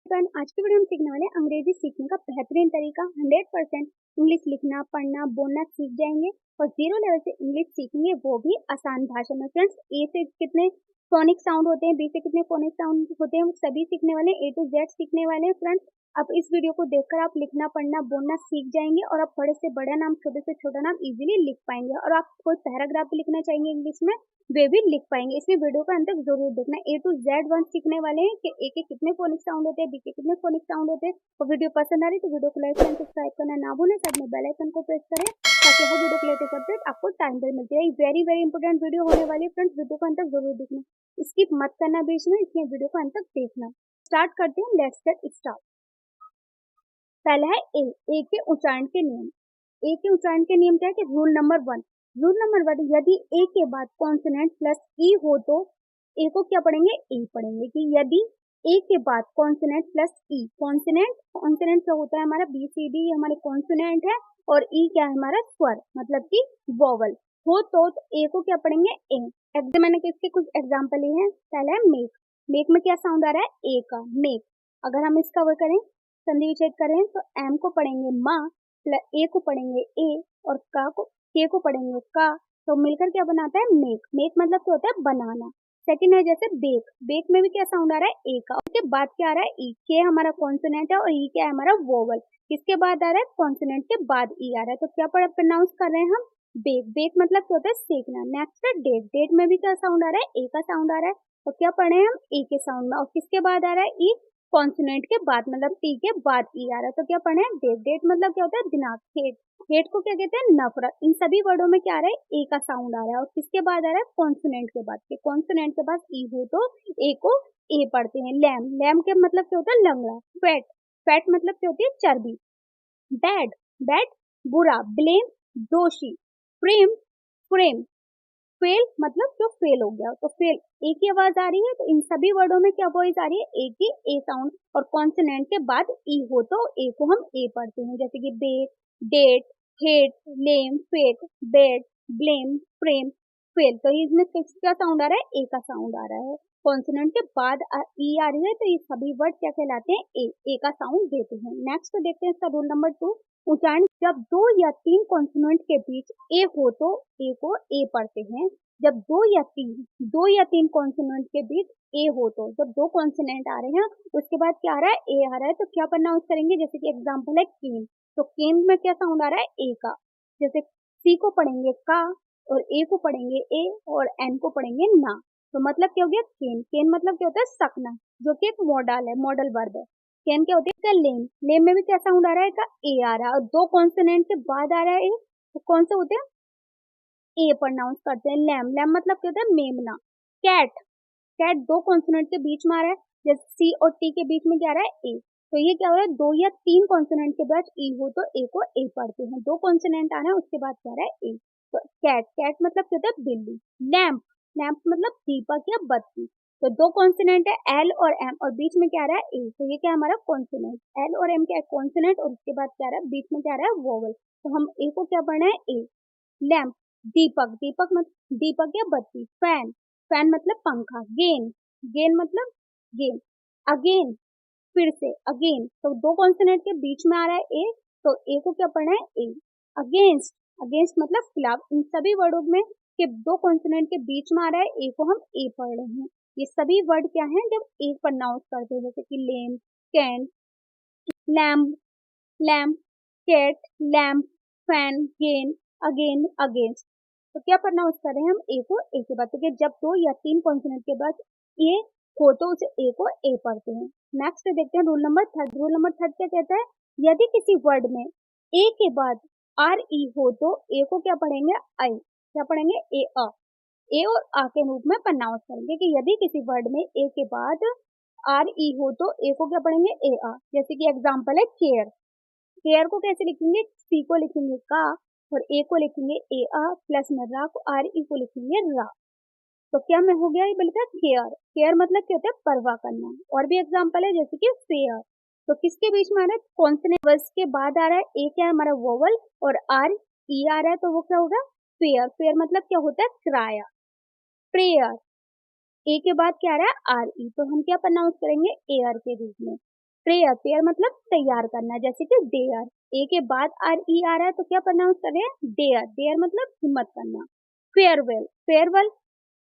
Friend, आज की video में सीखने वाले हैं अंग्रेजी सीखने का बेहतरीन तरीका। 100% इंग्लिश लिखना, पढ़ना, बोलना सीख जाएंगे और जीरो लेवल से इंग्लिश सीखेंगे, वो भी आसान भाषा में। फ्रेंड्स, ए से कितने फोनिक साउंड होते हैं, बी से कितने फोनिक साउंड होते हैं, वो सभी सीखने वाले हैं, ए टू जेड सीखने वाले हैं। फ्रेंड्स, अब इस वीडियो को देखकर आप लिखना, पढ़ना, बोलना सीख जाएंगे और आप बड़े से बड़ा नाम, छोटे से छोटा नाम इजीली लिख पाएंगे। और आप कोई पैराग्राफ भी लिखना चाहेंगे इंग्लिश में, वे भी लिख पाएंगे। इसमें वीडियो का अंत तक जरूर देखना। ए टू जेड वन सीखने वाले हैं कि ए के कितने फोनिक साउंड होते हैं, बी के कितने फोनिक साउंड होते हैं। और वीडियो पसंद आ रही तो वीडियो को लाइक एंड सब्सक्राइब करना ना भूलें, साथ में बेल आइकन को प्रेस करें ताकि हर वीडियो के लेटेस्ट अपडेट आपको टाइम पर मिलती है। वेरी वेरी इंपॉर्टेंट वीडियो होने वाली है फ्रेंड्स, वीडियो को अंत तक जरूर देखना, स्किप मत करना बीच में, इसलिए वीडियो को अंत तक देखना। स्टार्ट करते हैं, लेट्स गेट स्टार्ट। पहला है ए के उच्चारण के नियम। ए के उच्चारण के नियम क्या है कि रूल नंबर 1, रूल नंबर 1, यदि ए के बाद कॉन्सोनेंट प्लस ई हो तो ए को क्या पढ़ेंगे, ए पढ़ेंगे। कि यदि ए के बाद कॉन्सोनेंट प्लस ई, कॉन्सोनेंट कॉन्सोनेंट क्या होता है हमारा, बी सी डी हमारे कॉन्सोनेंट है और ई क्या है हमारा स्वर, मतलब कि वोवल हो तो ए को क्या पढ़ेंगे, ए। मैंने इसके कुछ एग्जाम्पल लिए हैं। पहला है मेक। मेक में क्या साउंड आ रहा है, ए का, मेक। अगर हम इसका वो करें, संधि विच्छेद करें तो एम को पढ़ेंगे माँ, ए को पढ़ेंगे ए और के को पढ़ेंगे का, तो मिलकर क्या बनाता है, मेक। मेक मतलब क्या होता है, बनाना। सेकंड है जैसे बेक। बेक में भी क्या साउंड आ रहा है, ए का, उसके बाद क्या आ रहा है, ई। के हमारा कॉन्सोनेंट है और ई क्या है हमारा वोवल। किसके बाद आ रहा है, कॉन्सोनेंट के बाद ई आ रहा है, तो क्या प्रोनाउंस कर रहे हैं हम, बेक। बेक मतलब क्या होता है, सेकना। नेक्स्ट है डेट। डेट में भी क्या साउंड आ रहा है, ए का साउंड आ रहा है, तो क्या पढ़े हैं हम, ए के साउंड में, और किसके बाद आ रहा है, ई कॉन्सोनेंट के बाद, मतलब टी के बाद ई आ रहा है, तो क्या पढ़े हैं, डेट। डेट मतलब क्या होता है, दिनांक। हेट, हेट को क्या कहते हैं, नफरत। इन सभी वर्डों में क्या आ रहा है, ए का साउंड आ रहा है और किसके बाद आ रहा है, कॉन्सोनेंट के बाद। के कॉन्सोनेंट के बाद ई हो तो ए को ए पढ़ते हैं। लैम, लैम के मतलब क्या होता है, लंगड़ा। फैट, फैट मतलब क्या होती है, चर्बी। बैड, बैड बुरा। ब्लेम, दोषी। Frame, frame. फेल मतलब जो फेल हो गया, तो फेल, ए की आवाज आ रही है तो इन सभी वर्डों में क्या वॉइस आ रही है, ए की, ए साउंड। और कॉन्सोनेंट के बाद ई हो तो ए को हम ए पढ़ते हैं, जैसे कि bay, date, hate, lame, fate, bed, blame, frame, fail. तो इसमें किसका साउंड आ रहा है, ए का साउंड आ रहा है। कॉन्सोनेंट के बाद ई आ रही है तो ये सभी वर्ड क्या कहलाते हैं, ए का साउंड देते हैं। नेक्स्ट देखते हैं इसका रूल नंबर 2, उच्चारण। जब 2 या 3 कॉन्सोनेंट के बीच ए हो तो ए को ए पढ़ते हैं। जब दो या तीन कॉन्सोनेंट के बीच ए हो तो, जब 2 कॉन्सोनेंट आ रहे हैं उसके बाद क्या आ रहा है, ए आ रहा है, तो क्या प्रोनाउंस करेंगे, जैसे कि एग्जांपल है केन। तो केन में क्या साउंड आ रहा है, ए का। जैसे सी को पढ़ेंगे का और ए को पढ़ेंगे ए और एन को पढ़ेंगे ना, तो मतलब क्या हो गया, केन। केन मतलब क्या होता है, सकना, जो कि एक मॉडल है, मॉडल वर्ब है। केन क्या होती है, लेम। लेम में भी क्या साउंड आ रहा है, का ए आ रहा है और 2 कॉन्सोनेंट के बाद आ रहा है ए, तो कौन से होते हैं, ए प्रोनाउंस करते हैं। लैम, लैम मतलब क्या होता है, मेमना। कैट, कैट 2 कॉन्सोनेंट के बीच में आ रहा है, जैसे सी और टी के बीच में क्या आ रहा है, ए। तो ये क्या हो रहा है, 2 या 3 कॉन्सोनेंट के बाद ई हो तो ए को ए पढ़ते हैं। 2 कॉन्सोनेंट आ रहे हैं उसके बाद क्या आ रहा है, ए। तो कैट, कैट मतलब क्या होता है, बिल्ली। लैम्प, लैम्प मतलब दीपक या बत्ती। तो 2 कॉन्सोनेंट है एल और एम और बीच में क्या आ रहा है, ए। तो ये क्या है हमारा कॉन्सोनेंट। एल और एम क्या है, कॉन्सोनेंट, और उसके बाद क्या आ रहा है, बीच में क्या आ रहा है, वोवल। तो हम ए को क्या पढ़ना है, ए। लैम्प, दीपक, दीपक मतलब दीपक या बत्ती। फैन, फैन मतलब पंखा। गेन, गेन मतलब गेन। अगेन, फिर से, अगेन। तो 2 कॉन्सोनेंट के बीच में आ रहा है ए, तो ए को क्या पढ़ना है, ए। अगेंस्ट, अगेंस्ट मतलब खिलाफ। इन सभी वर्डों में के 2 कॉन्सोनेंट के बीच में आ रहा है ए को हम ए पढ़ रहे हैं। ये सभी वर्ड क्या हैं, जब ए प्रोनाउंस करते हैं, जैसे कि lame, can, lamp, lamp, cat, lamp, fan, gain, again, against. तो क्या प्रोनाउंस कर रहे हैं हम, ए को ए के बाद। तो क्या, जब 2 या 3 कॉन्सोनेंट के बाद ए हो तो उसे ए को ए पढ़ते हैं। नेक्स्ट देखते हैं रूल नंबर 3। रूल नंबर 3 क्या कहता है, यदि किसी वर्ड में ए के बाद आर ई हो तो ए को क्या पढ़ेंगे, आई। क्या पढ़ेंगे, ए अ। ए और आ के रूप में प्रोनाउंस करेंगे कि यदि किसी वर्ड में ए के बाद आर ई हो तो ए को क्या पढ़ेंगे, ए आ। जैसे कि एग्जांपल है केयर। केयर को कैसे लिखेंगे, सी को लिखेंगे का और ए को लिखेंगे ए आ, प्लस में रा को आर ई को लिखेंगे रा। तो क्या में हो गया, ये बोलता है केयर। केयर मतलब क्या होता है, परवाह करना। और भी एग्जांपल है जैसे कि फेयर। तो किसके बीच में आ रहा है, कॉन्सोनेंट वर्ड्स के बाद आ रहा है, ए क्या है हमारा वोवल और आर ई आ रहा है, तो वो क्या होगा, फेयर। फेयर मतलब क्या होता है, किराया। प्रेयर, ए के बाद क्या आ रहा है, आर ई, तो हम क्या प्रोनाउंस करेंगे, एयर के रूप में। प्रेयर, प्रेयर मतलब तैयार करना, जैसे कि डेयर, ए के बाद आर ई आ रहा है तो क्या प्रोनाउंस कर रहे हैं, डेयर, डेयर मतलब हिम्मत करना। फेयरवेल, फेयरवेल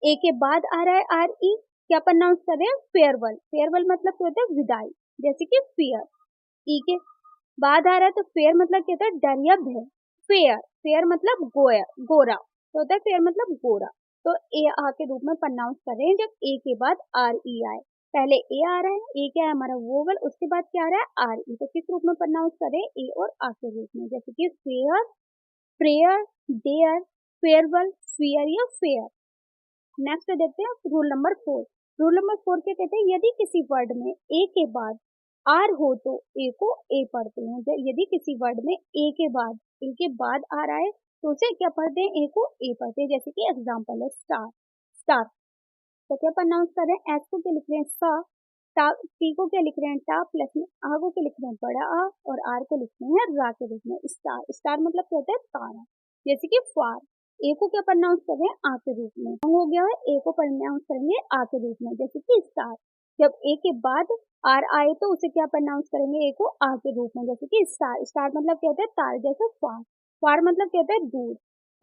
ए के बाद आ रहा है आर ई, क्या प्रोनाउंस कर रहे हैं, फेयरवेल, फेयरवेल मतलब क्या होता है, विदाई, जैसे कि फियर, ई के बाद आ रहा है तो फेयर मतलब क्या होता है, डर या भय। फेयर, फेयर मतलब गोया, गोरा, तो होता है फेयर मतलब गोरा। तो ए आ के रूप में प्रोनाउंस कर रहे हैं जब ए के बाद आर ई आए। पहले ए आ रहा है, ए क्या है हमारा वोवल, उसके बाद क्या आ रहा है आर ई, तो किस रूप में प्रोनाउंस करें, ए और आ के रूप में, जैसे कि fair, prayer, dare, farewell, fear या फेयर। नेक्स्ट देखते हैं रूल नंबर 4। रूल नंबर 4 क्या कहते हैं, यदि किसी वर्ड में ए के बाद आर हो तो ए को ए पढ़ते हैं। यदि किसी वर्ड में ए के बाद आ रहा है तो उसे क्या पढ़ते हैं, ए को ए पढ़ते हैं। जैसे कि एग्जांपल है स्टार, स्टार, तो क्या प्रोनाउंस कर रहे हैं, एस को क्या लिख रहे हैं सा, टा, टी को क्या लिख रहे हैं टा, प्लस में आ को क्या लिख रहे हैं बड़ा आ, और आर को लिख रहे हैं रा के रूप में, स्टार, स्टार मतलब क्या होता है तारा। जैसे कि फार, ए को क्या प्रोनाउंस कर रहे हैं आ के रूप में, हो गया है, ए को प्रोनाउंस करेंगे आ के रूप में, जैसे कि स्टार। जब ए के बाद आर आए तो उसे क्या प्रोनाउंस करेंगे, ए को आ के रूप में, जैसे कि स्टार, स्टार मतलब क्या होता है तार, जैसे फार, फार मतलब क्या होता है दूर।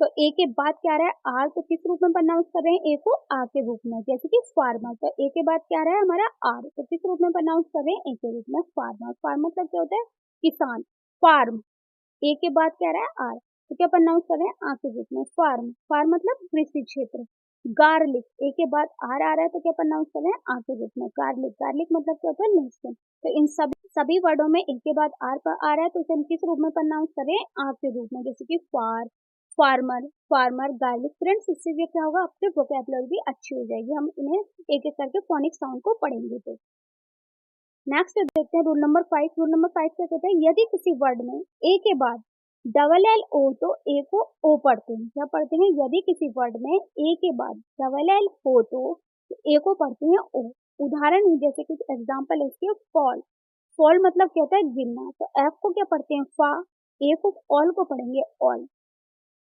तो ए के बाद क्या आ रहा है आर, तो किस रूप में प्रोनाउंस कर रहे हैं, ए को आ के रूप में, जैसे कि फार्मर। तो ए के बाद क्या आ रहा है हमारा आर, तो किस रूप में प्रोनाउंस कर रहे हैं, ए के रूप में, फार्मर। फार्म मतलब क्या होता है किसान, फार्म, ए के बाद क्या आ रहा है आर, तो क्या प्रोनाउंस कर रहे हैं आ के रूप में, फार्म, फार्म मतलब कृषि क्षेत्र। गार्लिक, ए के बाद आर आ रहा है तो क्या प्रोनाउंस कर रहे हैं आ के रूप में, गार्लिक, गार्लिक मतलब क्या होता है लहसुन। तो इन सभी वर्डों में ए के बाद आर पर आ रहा है तो इसे हम किस रूप में प्रोनाउंस करें, आ के रूप में, जैसे कि फार, फार्मर, फार्मर, गार्लिक। फ्रेंड्स इससे ये क्या होगा, आपकी वोकैबुलरी भी अच्छी हो जाएगी, हम इन्हें एक एक करके फोनिक साउंड को पढ़ेंगे। तो नेक्स्ट देखते हैं रूल नंबर 5। रूल नंबर 5 क्या कहते हैं, यदि किसी वर्ड में ए के बाद डबल एल ओ तो ए को ओ पढ़ते हैं। क्या पढ़ते हैं, यदि किसी वर्ड में ए के बाद डबल एल हो तो ए को पढ़ते हैं ओ। उदाहरण जैसे कुछ एग्जाम्पल है इसके, फॉल, फॉल मतलब क्या होता है गिरना, तो एफ को क्या पढ़ते हैं फा, ए को ऑल को पढ़ेंगे ऑल,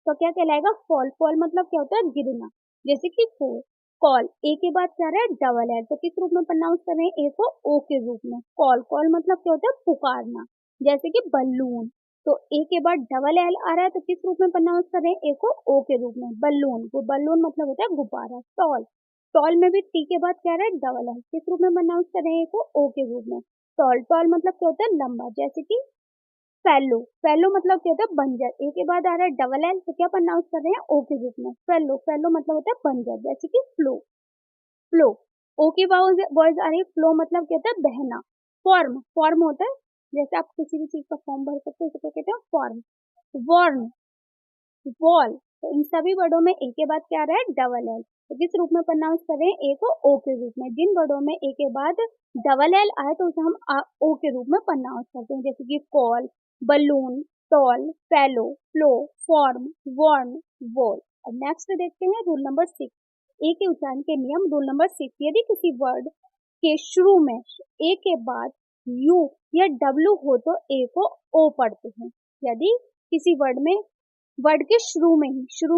तो क्या कहलाएगा फॉल, फॉल मतलब क्या होता है गिरना, जैसे कि फोर। कॉल, ए के बाद क्या रहा है डबल एल, तो किस रूप में प्रोनाउंस कर रहे हैं, ए को ओ के रूप में, कॉल, कॉल मतलब क्या होता है पुकारना, जैसे कि बलून। तो ए के बाद डबल एल आ रहा है तो किस रूप में प्रोनाउंस कर रहे हैं, ए को ओ के रूप में, बलून, वो बलून मतलब होता है गुब्बारा। टॉल, टॉल में भी टी के बाद क्या रहा है डबल एल, किस रूप में प्रोनाउंस कर रहे हैं, ए को ओ के रूप में, टॉल, टॉल मतलब क्या होता है लंबा, जैसे कि फेलो, फेलो मतलब क्या होता है बंजर, ए के बाद आ रहा है डबल एल तो क्या प्रोनाउंस कर रहे हैं ओ के रूप में, फेलो, फेलो मतलब होता है बंजर, जैसे कि फ्लो, फ्लो, ओ की वॉइस आ रही है, फ्लो मतलब क्या होता है बहना। फॉर्म, फॉर्म होता है जैसे आप किसी भी चीज का फॉर्म भर सकते हो, तो कहते हैं फॉर्म। वॉर्न, वॉल, तो इन सभी वर्डों में ए के बाद क्या आ रहा है डबल एल, तो किस रूप में प्रोनाउंस करें, ए को ओ के रूप में। जिन वर्डों में ए के बाद डबल एल आए तो उसे हम ओ के रूप में प्रोनाउंस करते हैं, जैसे कि call, balloon, tall, fellow, flow, form, warned, wall. अब नेक्स्ट देखते हैं रूल नंबर 6, ए के उच्चारण के नियम। रूल नंबर 6, यदि किसी वर्ड के शुरू में ए के बाद यू या डब्ल्यू हो तो ए को ओ पढ़ते हैं। यदि किसी वर्ड के शुरू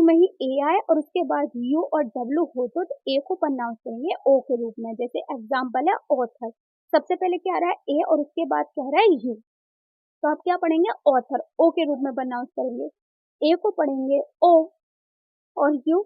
में ही ए आए और उसके बाद यू और डब्ल्यू हो तो ए को प्रोनाउंस करेंगे ओ के रूप में। जैसे एग्जांपल है ऑथर, सबसे पहले क्या आ रहा है ए और उसके बाद क्या आ रहा है यू, तो आप क्या पढ़ेंगे ऑथर, ओ के रूप में प्रोनाउंस करेंगे। ए को पढ़ेंगे ओ और यू,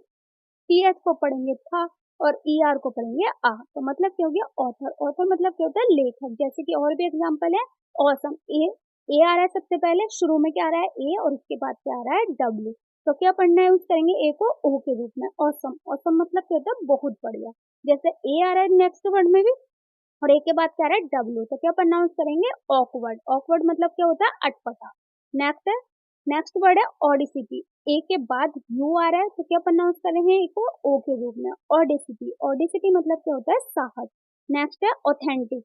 टी एच को पढ़ेंगे था और ई आर को पढ़ेंगे आ, तो मतलब क्या हो गया ऑथर। ऑथर मतलब क्या होता है लेखक, जैसे कि और भी एग्जांपल है ऑसम, ए आ रहा है सबसे पहले, शुरू में क्या आ रहा है ए और उसके बाद क्या आ रहा है डब्ल्यू, तो क्या पढ़ना है यूज करेंगे ए को ओ के रूप में, ऑसम, ऑसम मतलब क्या होता है बहुत बढ़िया। जैसे ए आ रहा है नेक्स्ट वर्ड में भी और ए के बाद क्या आ रहा है डब्ल्यू, तो क्या प्रोनाउंस करेंगे ऑकवर्ड, ऑकवर्ड मतलब क्या होता है अटपटा। नेक्स्ट है, नेक्स्ट वर्ड है ऑडिसिटी, ए के बाद यू आ रहा है तो क्या प्रोनाउंस कर रहे हैं ए को ओ के रूप में, ऑडिसिटी, ऑडिसिटी मतलब क्या होता है साहस। नेक्स्ट है ऑथेंटिक,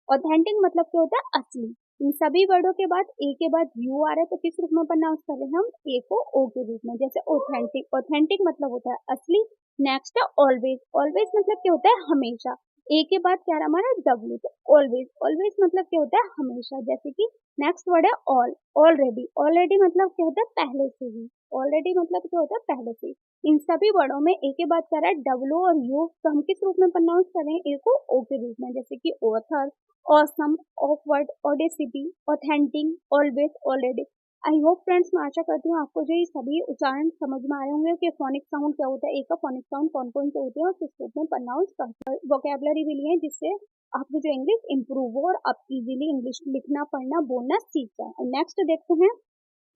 ऑथेंटिक मतलब क्या होता है असली। इन सभी वर्डों के बाद ए के बाद यू आ रहा है तो किस रूप में प्रोनाउंस कर रहे हैं हम ए को ओ के रूप में, जैसे ऑथेंटिक, ऑथेंटिक मतलब होता है असली। नेक्स्ट है ऑलवेज, ऑलवेज मतलब क्या होता है हमेशा, ए के बाद क्या रहा हमारा डब्ल्यू, तो ऑलवेज, ऑलवेज मतलब क्या होता है हमेशा, जैसे कि नेक्स्ट वर्ड है ऑल, ऑलरेडी, ऑलरेडी मतलब क्या होता है पहले से ही, ऑलरेडी मतलब क्या होता है पहले से ही। इन सभी वर्डों में ए के बाद क्या रहा है डब्ल्यू और यू, तो हम किस रूप में प्रोनाउंस कर रहे हैं ए को ओ के रूप में, जैसे कि author, awesome, awkward, audacity, authentic, always, already. I hope friends, मैं आशा करती हूँ आपको जो ये सभी उच्चारण समझ में आ रहे होंगे कि फोनिक साउंड क्या होता है, एक का फोनिक साउंड कौन कौन से होते हैं और किस रूप में प्रोनाउंस करते हैं। वोकेबलरी भी लिए जिससे आपकी जो इंग्लिश इंप्रूव हो और आप इजीली इंग्लिश लिखना पढ़ना बोलना सीख जाए। नेक्स्ट देखते हैं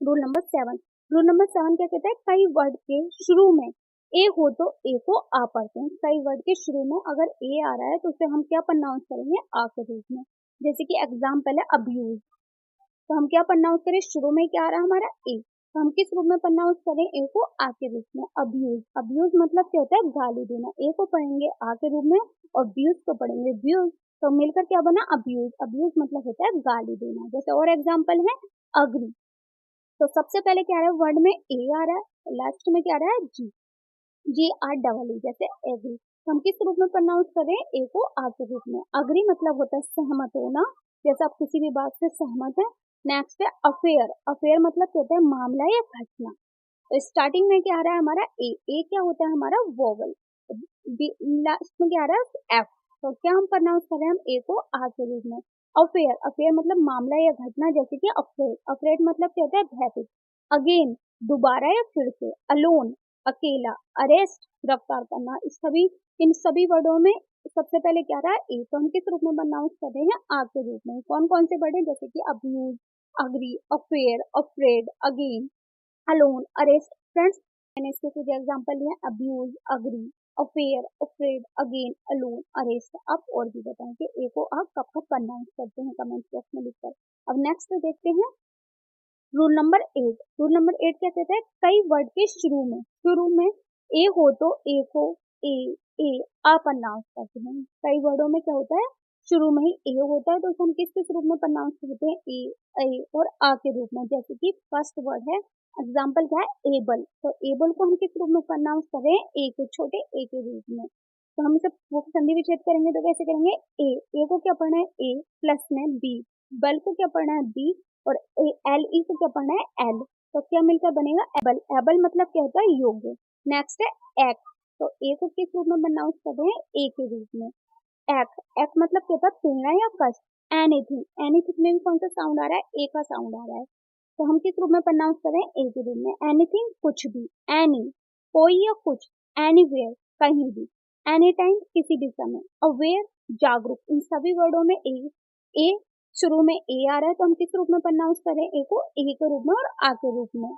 रूल नंबर 7। रूल नंबर 7 क्या कहता है, कई वर्ड के शुरू में ए हो तो ए को आ पढ़ते हैं। कई वर्ड के शुरू में अगर ए आ रहा है तो उसे हम क्या प्रोनाउंस करेंगे, आ के रूप में। जैसे कि एग्जाम्पल है अब्यूज, तो हम क्या प्रोनाउंस करें, शुरू में क्या आ रहा है हमारा ए, तो हम किस रूप में प्रोनाउंस करें ए को आ के रूप में, अब्यूज। अब्यूज मतलब क्या होता है गाली देना, ए को पढ़ेंगे आ के रूप में और ब्यूज को पढ़ेंगे ब्यूज, तो मिलकर क्या बना अब्यूज। अब्यूज मतलब होता है गाली देना। जैसे और एग्जाम्पल है अग्री, तो सबसे पहले क्या आ रहा है वर्ड में ए आ रहा है, लास्ट में क्या आ रहा है जी, जी आर डबल ई, जैसे एग्री। तो हम किस रूप में प्रोनाउंस करें ए को आ के रूप में। अग्री मतलब होता है सहमत होना, जैसे आप किसी भी बात से सहमत है। नेक्स्ट है अफेयर, अफेयर मतलब क्या होता है मामला या घटना। तो स्टार्टिंग में क्या आ रहा है हमारा ए क्या होता है हमारा वोवल, लास्ट में क्या आ रहा है एफ, तो क्या हम प्रोनाउंस कर रहे हैं हम ए को आ के रूप में। अफेयर, अफेयर मतलब मामला या घटना, जैसे कि अफ्रेड, अफ्रेड मतलब क्या होता है भयभीत। अगेन दोबारा या फिर से। अलोन अकेला। अरेस्ट गिरफ्तार करना। इन सभी वर्डों में सबसे पहले क्या रहा है ए, तो हम किस रूप में प्रोनाउंस कर रहे हैं आ के रूप में। कौन कौन से वर्ड है, जैसे कि abuse, agree, affair, afraid, again, alone, arrest. Friends मैंने इसके कुछ एग्जांपल लिए abuse, agree, affair, afraid, again, alone, arrest. आप और भी बताएं कि ए को आप कब कब प्रोनाउंस करते हैं कमेंट बॉक्स में लिखकर। अब नेक्स्ट देखते हैं रूल नंबर 8। रूल नंबर 8 क्या कहता है, कई वर्ड के शुरू में ए हो तो ए को ए ए आ प्रोनाउंस करते हैं। कई वर्डों में क्या होता है शुरू में ही ए होता है, तो उसे हम किस किस रूप में प्रोनाउंस करते हैं ए और आ के रूप में। जैसे कि फर्स्ट वर्ड है एग्जाम्पल क्या है एबल, तो एबल को हम किस रूप में प्रोनाउंस कर रहे हैं ए के छोटे ए के रूप में। तो हम इसे संधि विच्छेद करेंगे तो कैसे करेंगे, ए को क्या पढ़ना है ए प्लस में बी, बल को क्या पढ़ना है बी और एल ई को क्या पढ़ना है एल, तो क्या मिलकर बनेगा एबल। एबल मतलब क्या होता है योग्य। नेक्स्ट है एक, तो ए को किस रूप में प्रोनाउंस कर रहे हैं ए के रूप में। एक, एक मतलब क्या होता है पीना या कष्ट। एनीथिंग, एनीथिंग में भी कौन सा साउंड आ रहा है ए का साउंड आ रहा है, तो हम किस रूप में प्रोनाउंस कर रहे हैं ए के रूप में। एनीथिंग कुछ भी, एनी कोई या कुछ, एनीवेयर कहीं भी, एनी टाइम किसी भी समय, अवेयर जागरूक। इन सभी वर्डों में ए शुरू में ए आ रहा है, तो हम किस रूप में प्रोनाउंस करें ए को ए के रूप में और आ के रूप में।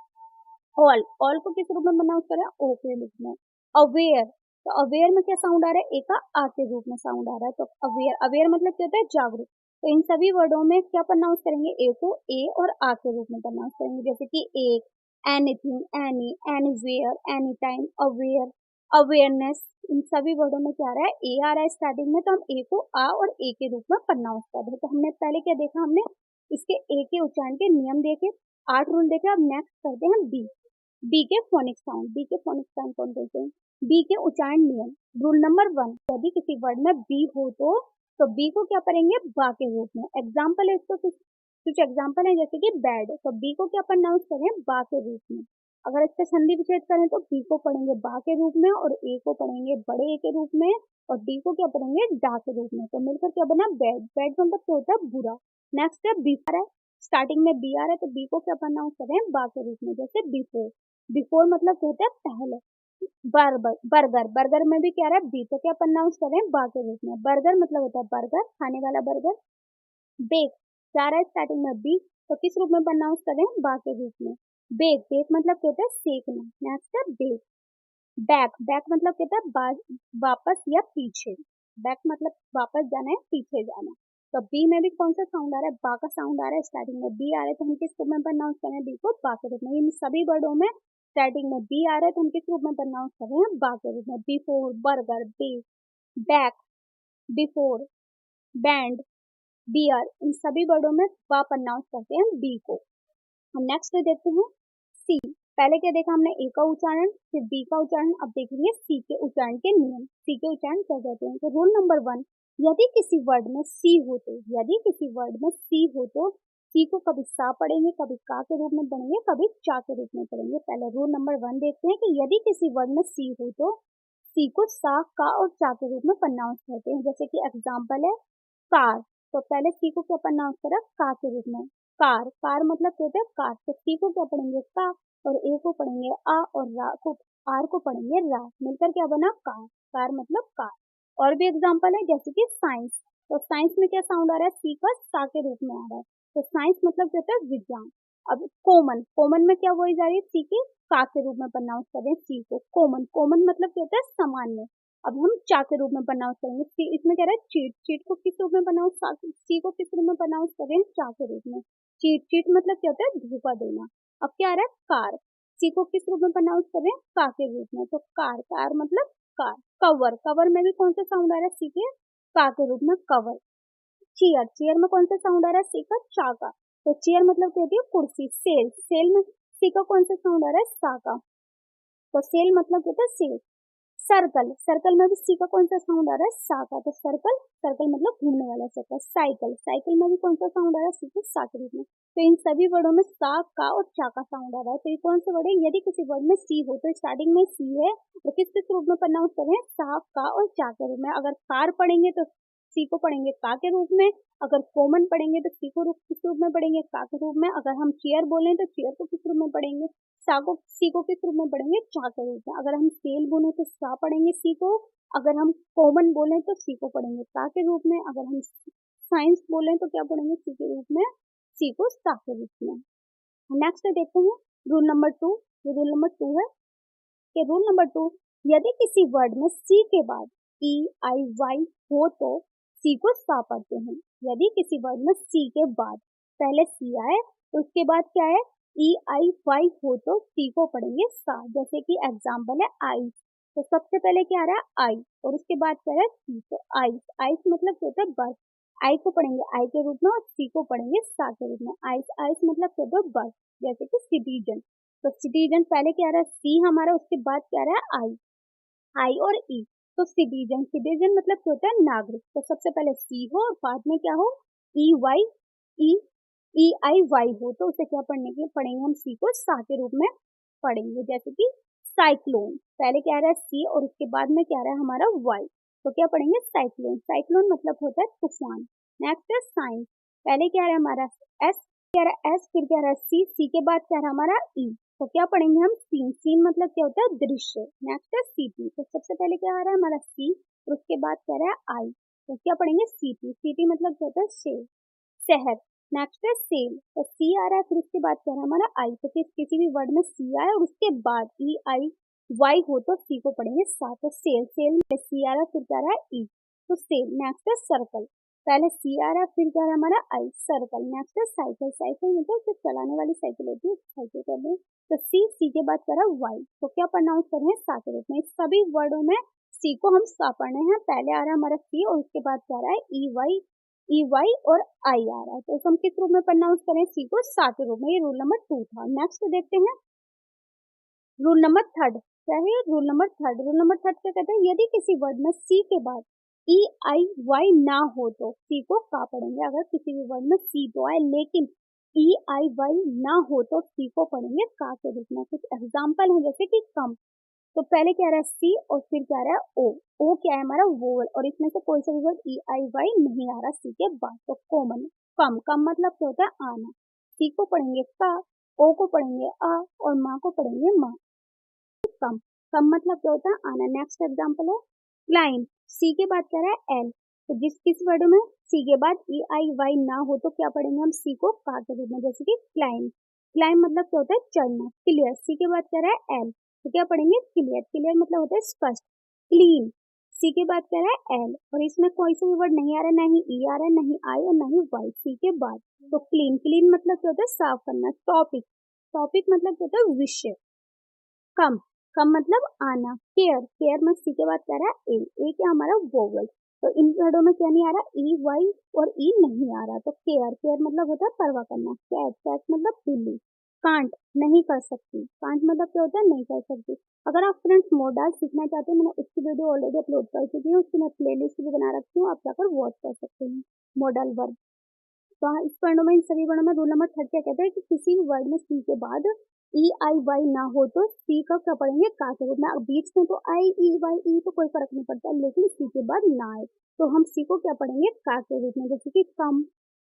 ऑल, ऑल को किस रूप में प्रोनाउंस करें ओ के रूप में। अवेयर, तो अवेयर में क्या साउंड आ रहा है ए का आ के रूप में साउंड आ रहा है, तो अवेयर, अवेयर मतलब क्या होता है जागरूक। तो इन सभी वर्डों में क्या प्रोनाउंस करेंगे ए को ए और आ के रूप में प्रोनाउंस करेंगे, जैसे कि एक, anything, any, anywhere, any time, aware, awareness. इन सभी वर्डों में क्या आ रहा है ए आ रहा है स्टार्टिंग में, तो हम ए को आ और ए के रूप में प्रोनाउंस कर रहे हैं। तो हमने पहले क्या देखा, हमने इसके ए के उच्चारण के नियम देखे, 8 रूल देखे। अब नेक्स्ट करते हैं बी, बी के फोनिक साउंड। बी के फोनिक साउंड कौन बोलते हैं, बी के उच्चारण नियम। रूल नंबर 1, यदि किसी वर्ड में बी हो तो बी को क्या करेंगे बा के रूप में। एग्जाम्पल है इसको कुछ एग्जाम्पल है, जैसे कि बैड, तो बी को क्या प्रोनाउंस करें बा के रूप में। अगर इसका संधि विच्छेद करें तो बी को पढ़ेंगे बा के रूप में और ए को पढ़ेंगे बड़े ए के रूप में और डी को क्या पढ़ेंगे डा के रूप में, तो मिलकर क्या बना बैड। बैड मतलब क्या होता है बुरा। नेक्स्ट है बी आ रहा है, स्टार्टिंग में बी आ रहा है, तो बी को क्या प्रोनाउंस करें बा के रूप में, जैसे बिफोर। बिफोर मतलब क्या होता है पहले। बर्गर, बर्गर में भी क्या रहा है बी, तो क्या प्रोनाउंस करें बा के रूप में। बर्गर मतलब होता है बर्गर, खाने वाला बर्गर। बेक जा रहा है स्टार्टिंग में बी, तो किस रूप में प्रोनाउंस करें बा के रूप में। बेक, बेक मतलब क्या होता है सेकना। नेक्स्ट है बेक। बैक, बैक मतलब क्या होता है वापस या पीछे। बैक मतलब वापस जाना है, पीछे जाना। तो बी में भी कौन सा साउंड आ रहा है बा का साउंड आ रहा है, स्टार्टिंग में बी आ रहा है, तो हम किस रूप में प्रोनाउंस करें बी को बा के रूप में। इन सभी वर्डों में स्टार्टिंग में बी आ रहा है, तो हम किस रूप में प्रोनाउंस कर रहे हैं बा के रूप में। Before, burger, bake, back, before, band, beer, इन सभी वर्डों में बा प्रोनाउंस करते हैं बी को। हम नेक्स्ट देखते हैं सी, पहले क्या देखा हमने, ए का उच्चारण, फिर बी का उच्चारण, अब देखेंगे सी के उच्चारण के नियम। सी के उच्चारण क्या कहते हैं? तो रूल नंबर 1, यदि किसी वर्ड में सी हो तो, यदि किसी वर्ड में सी हो तो सी को कभी सा पढ़ेंगे, कभी का के रूप में पढ़ेंगे, कभी चा के रूप में पढ़ेंगे। पहले रूल नंबर 1 देखते हैं कि यदि किसी वर्ड में सी हो तो सी को सा, का और चा के रूप में प्रोनाउंस करते हैं। जैसे कि एग्जाम्पल है कार, तो पहले सी को क्या प्रोनाउंस करा, का के रूप में। कार, कार मतलब क्या होता है, कार, तो सी को क्या पढ़ेंगे, का, और ए को पढ़ेंगे आ, और रा को, आर को पढ़ेंगे रा, मिलकर क्या बना, कार। कार मतलब कार। और भी एग्जाम्पल है जैसे कि साइंस, तो साइंस में क्या साउंड आ रहा है, सी का सा के रूप में आ रहा है, तो साइंस मतलब क्या होता है, विज्ञान। अब कॉमन, कॉमन में क्या वही जा रही है, सी के का के रूप में प्रोनाउंस कर रहे हैं सी को, कॉमन। कॉमन मतलब क्या होता है, सामान्य। अब हम चा के रूप में प्रोनाउंस करेंगे। इसमें क्या रहा है, चीट, चीट को किस रूप में प्रोनाउंस, सी को किस रूप में प्रोनाउंस कर रहे हैं, चा के रूप में। चीट, चीट मतलब क्या होता है, धोखा देना। अब क्या आ रहा है, कार, सी को किस रूप में प्रोनाउंस कर रहे हैं, का के रूप में, तो कार, कार मतलब कार। कवर, कवर में भी कौन सा साउंड आ रहा है, सी के का के रूप में, कवर। चेयर, चेयर में कौन सा साउंड आ रहा है, सी का चा का, तो चेयर मतलब क्या होती है, कुर्सी। सेल, सेल में सी का कौन सा साउंड आ रहा है, सा का, तो सेल मतलब क्या होता है, सेल। सर्कल, सर्कल में भी सी का कौन सा साउंड आ रहा है, सा का, तो सर्कल, सर्कल मतलब घूमने वाला सर्कल। साइकिल, साइकिल में भी कौन सा साउंड आ रहा है, सी के सा के रूप में। तो इन सभी वर्डों में सा, का और चा का साउंड आ रहा है। तो ये कौन से वर्ड है, यदि किसी वर्ड में सी हो तो स्टार्टिंग में सी है, और किस किस रूप में प्रोनाउंस कर रहे हैं, सा, का और चा के रूप में। अगर कार पढ़ेंगे तो सी को पढ़ेंगे का के रूप में, अगर कॉमन पढ़ेंगे तो सी को किस रूप में पढ़ेंगे, का के रूप में। अगर हम चेयर बोलें तो चेयर को किस रूप में पढ़ेंगे, सा को, सी को किस रूप में पढ़ेंगे, चा के रूप में। अगर हम सेल बोले तो सा पढ़ेंगे सी को, अगर हम कॉमन बोले तो सी को पढ़ेंगे का के रूप में, अगर हम साइंस बोले तो क्या पढ़ेंगे, सी के रूप में, सी को सा के रूप में। नेक्स्ट देखते हैं रूल नंबर 2। ये रूल नंबर 2 है कि रूल नंबर 2, यदि किसी वर्ड में सी के बाद ई, आई, वाई हो तो सी को सा पढ़ते हैं। यदि किसी वर्ड में सी के बाद पहले सी आए तो उसके बाद क्या है, ई, आई, वाई हो तो सी को पढ़ेंगे सा। जैसे कि एग्जाम्पल है आई, तो सबसे पहले क्या आ रहा है, आई, और उसके बाद क्या है, सी, तो आइस, आइस मतलब क्या होता है, बर्फ। आई को पढ़ेंगे आई के रूप में और सी को पढ़ेंगे सा के रूप में। आइस, आइस मतलब क्या होता है, बर्फ। जैसे कि सिटीजन, तो सिटीजन पहले क्या आ रहा है, सी हमारा, उसके बाद क्या आ रहा है, आई, आई और ई, तो सिटीजन, सिटीजन मतलब क्या होता है, नागरिक। तो सबसे पहले सी हो और बाद में क्या हो, ई, वाई, ई, ई, आई, वाई हो, तो उसे क्या पढ़ने के लिए पढ़ेंगे, हम सी को सा के रूप में पढ़ेंगे। जैसे कि साइक्लोन, पहले क्या आ रहा है सी और उसके बाद में क्या आ रहा है हमारा वाई, तो क्या पढ़ेंगे, साइक्लोन। साइक्लोन मतलब होता है तूफान। नेक्स्ट है साइंस, पहले क्या आ रहा है हमारा एस, क्या आ रहा है एस, फिर क्या आ रहा है सी, सी के बाद क्या आ रहा है हमारा ई, तो क्या पढ़ेंगे हम, सीन, सीन मतलब क्या होता है, दृश्य। नेक्स्ट है सीटी, तो सबसे पहले क्या आ रहा है हमारा सी और उसके बाद क्या आ रहा है आई, तो क्या पढ़ेंगे, सीटी, सीटी मतलब क्या होता है, शहर, शहर। नेक्स्ट है सेल, तो सी आ रहा है फिर उसके बाद क्या है हमारा आई, तो किसी भी वर्ड में सी आए और उसके बाद ई, आई, वाई हो तो सी को पढ़ेंगे सा, तो सेल, सेल में सी आ रहा है फिर क्या आ रहा है ई, तो सेल। नेक्स्ट है सर्कल, पहले सी आ रहा है फिर क्या आ रहा है हमारा आई, सर्कल। नेक्स्ट है साइकिल, साइकिल मतलब जो चलाने वाली साइकिल होती है, साइकिल कर रहे हैं, तो सी, सी के बाद क्या रहा है वाई, तो क्या प्रोनाउंस कर रहे हैं सा के रूप में। इस सभी वर्डों में सी को हम सा पढ़ने हैं, पहले आ रहा है हमारा सी और उसके बाद क्या आ रहा है ई, वाई, ई, वाई और आई आ रहा है, तो हम किस रूप में प्रोनाउंस करें, सी को सा के रूप में। ये रूल नंबर 2 था। नेक्स्ट देखते हैं रूल नंबर 3, क्या है रूल नंबर 3। रूल नंबर 3 क्या कहते हैं, यदि किसी वर्ड में सी के बाद ई, आई, वाई ना हो तो सी को का पढ़ेंगे। अगर किसी भी वर्ड में सी तो आए लेकिन ई, आई, वाई ना हो तो सी को पढ़ेंगे का के रूप में। कुछ एग्जाम्पल है जैसे कि कम, तो पहले क्या आ रहा है सी और फिर क्या आ रहा है ओ, ओ क्या है हमारा वोवल, और इसमें से कोई सा भी वर्ड ई, आई, वाई नहीं आ रहा सी के बाद, तो कॉमन। कम, कम मतलब क्या होता है, आना। सी को पढ़ेंगे का, ओ को पढ़ेंगे आ और माँ को पढ़ेंगे माँ। कम, कम मतलब क्या होता है, आना। नेक्स्ट एग्जाम्पल है क्लाइंब, सी के बाद क्या रहा है एल, तो जिस किस वर्ड में सी के बाद ई, आई, वाई ना हो तो क्या पढ़ेंगे हम, सी को का के रूप में। जैसे कि क्लाइंब, क्लाइंब मतलब क्या होता है, चढ़ना। क्लियर, सी के बाद क्या रहा है एल, तो क्या पढ़ेंगे, क्लियर, क्लियर मतलब होता है स्पष्ट। क्लीन, सी के बाद क्या रहा है एल, और इसमें कोई सा भी वर्ड नहीं आ रहा, ना ही ई आ रहा है, ना ही आई और ना ही वाई सी के बाद, तो क्लीन, क्लीन मतलब क्या होता है, साफ करना। टॉपिक, टॉपिक मतलब क्या होता है, विषय। कम, कम मतलब आना। केयर, केयर में सी के बाद क्या रहा है ए क्या हमारा वोवल, तो इन वर्डों में क्या नहीं आ रहा, ई, वाई और ई नहीं आ रहा, तो केयर, केयर मतलब होता है परवाह करना। कैट, कैट मतलब बिल्ली। कांट नहीं कर सकती, कांट मतलब क्या होता है नहीं कर सकती। अगर आप फ्रेंड्स मोडाल सीखना चाहते हैं, मैंने उसकी वीडियो ऑलरेडी अपलोड कर चुकी हूँ, उसकी मैं प्लेलिस्ट भी बना रखी हूँ, आप जाकर वॉच कर सकते हैं। मोडल वर्ब, तो इस वर्णों में, इन सभी वर्णों में रूल नंबर 30 क्या कहता है कि किसी भी वर्ड में सी के बाद ई आई वाई ना हो तो सी का क्या पढ़ेंगे, का के रूप में। अब बीच में तो आई ई वाई ई तो कोई फर्क नहीं पड़ता, लेकिन सी के बाद ना आए तो हम सी को क्या पढ़ेंगे, का के रूप में। जैसे कि come,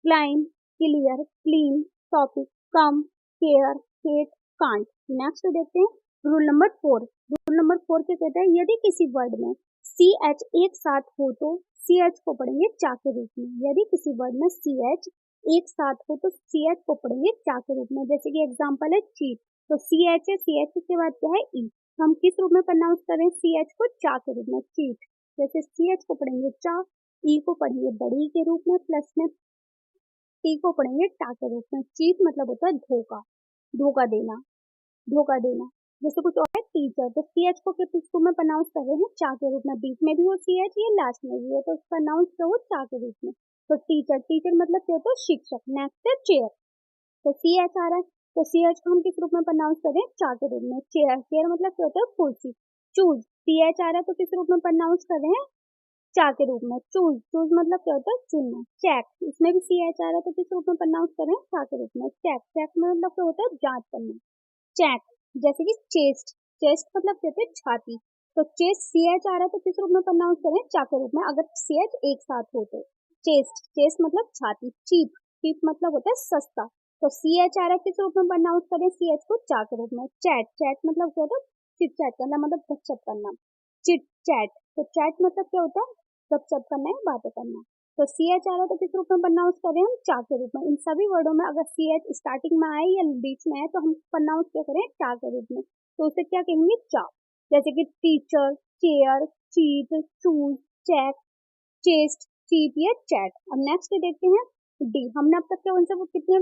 climb, clear, clean, topic, come, care, hate, can't. Next देखते हैं रूल नंबर 4। रूल नंबर 4 क्या कहता है, यदि किसी वर्ड में सी एच एक साथ हो तो सी एच को पढ़ेंगे चा के रूप में। यदि किसी वर्ड में सी एच एक साथ हो तो सी एच को पढ़ेंगे चा के रूप में। जैसे कि एग्जांपल है चीट, तो सी एच है, सी एच के बाद क्या है ई, हम किस रूप में प्रोनाउंस करें सी एच को, चा के रूप में, चीट। जैसे सी एच को पढ़ेंगे चा, ई को पढ़ेंगे बड़ी के रूप में, प्लस में टी को पढ़ेंगे टा के रूप में। चीट मतलब होता है धोखा, धोखा देना, धोखा देना। जैसे कुछ और है टीचर, तो सी एच को किस रूप में प्रोनाउंस कर रहे हैं, चा के रूप में। बीच में भी हो सी एच, ये लास्ट में भी है, तो प्रोनाउंस करो चा के रूप में। तो टीचर, टीचर मतलब क्या होता है, शिक्षक। नेक्स्ट है चेयर, तो सी एच आ रहा है, तो सी एच को हम किस रूप में प्रोनाउंस करें, चा के रूप में, चेयर। चेयर मतलब क्या होता है, कुर्सी। चूज, सी एच आ रहा है तो किस रूप में प्रोनाउंस कर रहे हैं, चा के रूप में, चूज। चूज मतलब क्या होता है, चुनना। चेक, इसमें भी सी एच आ रहा है तो किस रूप में प्रोनाउंस करें, चा के रूप में, चेक। चेक मतलब क्या होता है, जांच करना। चेक। जैसे कि चेस्ट, चेस्ट मतलब कहते हैं छाती, तो चेस्ट सी एच आ रहा है तो किस रूप में प्रोनाउंस करें, चा के रूप में, अगर सी एच एक साथ हो तो। चेस्ट, चेस्ट मतलब छाती। चीप, चीप मतलब होता है सस्ता, तो सी एच आ रहा है किस रूप में प्रोनाउंस करें, सी एच को चा के रूप में। चैट, चैट मतलब क्या होता है, चिट चैट करना, मतलब गपशप करना। चिट चैट, तो चैट मतलब क्या होता है, गपशप करना है, बातें करना। तो सी एच आ रहा है तो किस रूप में प्रोनाउंस करें हम, चा के रूप में। इन सभी वर्डों में अगर सी एच स्टार्टिंग में आए या बीच में आए तो हम प्रोनाउंस क्या करें, चा के रूप में, तो उसे क्या कहेंगे, चा। जैसे कि teacher, chair, cheat, choose, check, chest, cheap या चैट। अब नेक्स्ट देखते हैं डी। हमने अब तक क्या उनसे वो कितने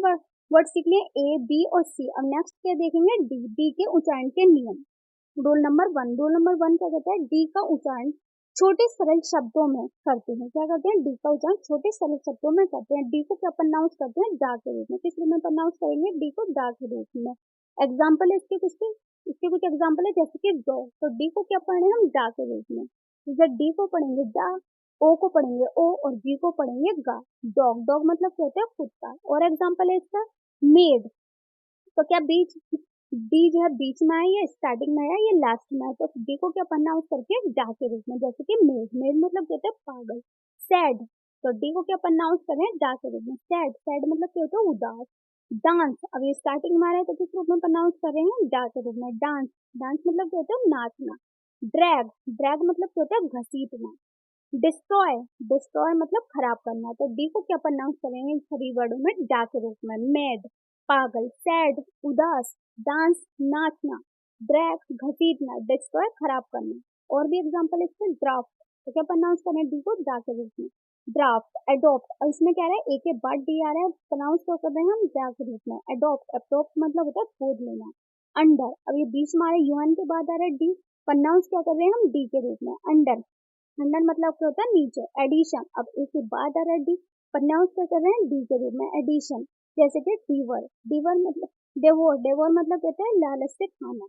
वर्ड सीख लिए, ए बी और सी। अब नेक्स्ट क्या देखेंगे, डी। डी के उच्चारण के नियम। रूल नंबर 1, रूल नंबर 1 क्या कहता है, डी का उच्चारण छोटे सरल शब्दों में करते हैं। क्या करते हैं, डी का उच्चारण छोटे सरल शब्दों में करते हैं। डी को क्या प्रोनाउंस करते हैं, डा के रूप में। किस रूप में प्रोनाउंस करेंगे, डी को डा के रूप में। एग्जाम्पल है इसके कुछ, इसके कुछ एग्जाम्पल है, जैसे कि डॉग, तो डी को क्या पढ़ेंगे हम, डा के रूप में। जब डी को पढ़ेंगे डा, ओ को पढ़ेंगे ओ, और जी को पढ़ेंगे गा। डॉग, डॉग मतलब क्या होता है, कुत्ता। और एग्जाम्पल है इसका मेड, तो क्या बीच, डी जो है बीच में आया, या स्टार्टिंग में आया, या लास्ट में आया, तो डी को क्या प्रोनाउंस करके डा के रूप में। जैसे कि मेड, मेड मतलब कहते हैं पागल। सैड, तो डी को क्या प्रोनाउंस करें, डा के रूप में, सैड। सैड मतलब क्या होता है, उदास। डांस, अब ये स्टार्टिंग में आ रहा है तो किस रूप में प्रोनाउंस कर रहे हैं, डा के रूप में, डांस। डांस मतलब क्या होता है, नाचना। ड्रैग, ड्रैग मतलब क्या होता है, घसीटना। डिस्ट्रॉय, डिस्ट्रॉय मतलब खराब करना, तो डी को क्या प्रोनाउंस करेंगे इन सभी वर्डों में, डा के रूप में। मैड, पागल। सैड, उदास। डांस, नाचना। ड्रैग, घसीटना। डिस्ट्रॉय, खराब करना। और भी एग्जांपल इसमें ड्राफ्ट, तो क्या प्रोनाउंस करें, डी को डा के रूप में। ड्राफ्ट, एडॉप्ट, और इसमें क्या आ रहा है, ए के बाद डी आ रहा है, प्रोनाउंस क्या कर रहे हैं हम, डा के रूप में। एडॉप्ट, एडॉप्ट मतलब होता है गोद लेना। अंडर, अब ये बीच में आ रहा है, यूएन के बाद आ रहा है डी, प्रोनाउंस क्या कर रहे हैं हम, डी के रूप में, अंडर। अंडर मतलब क्या होता है, नीचे। एडिशन, अब इसके बाद आ रहा है डी, प्रोनाउंस क्या कर रहे हैं, डी के रूप में, एडिशन। जैसे कि डीवर, डीवर मतलब डेवोर, डेवोर मतलब कहते हैं लालच से खाना,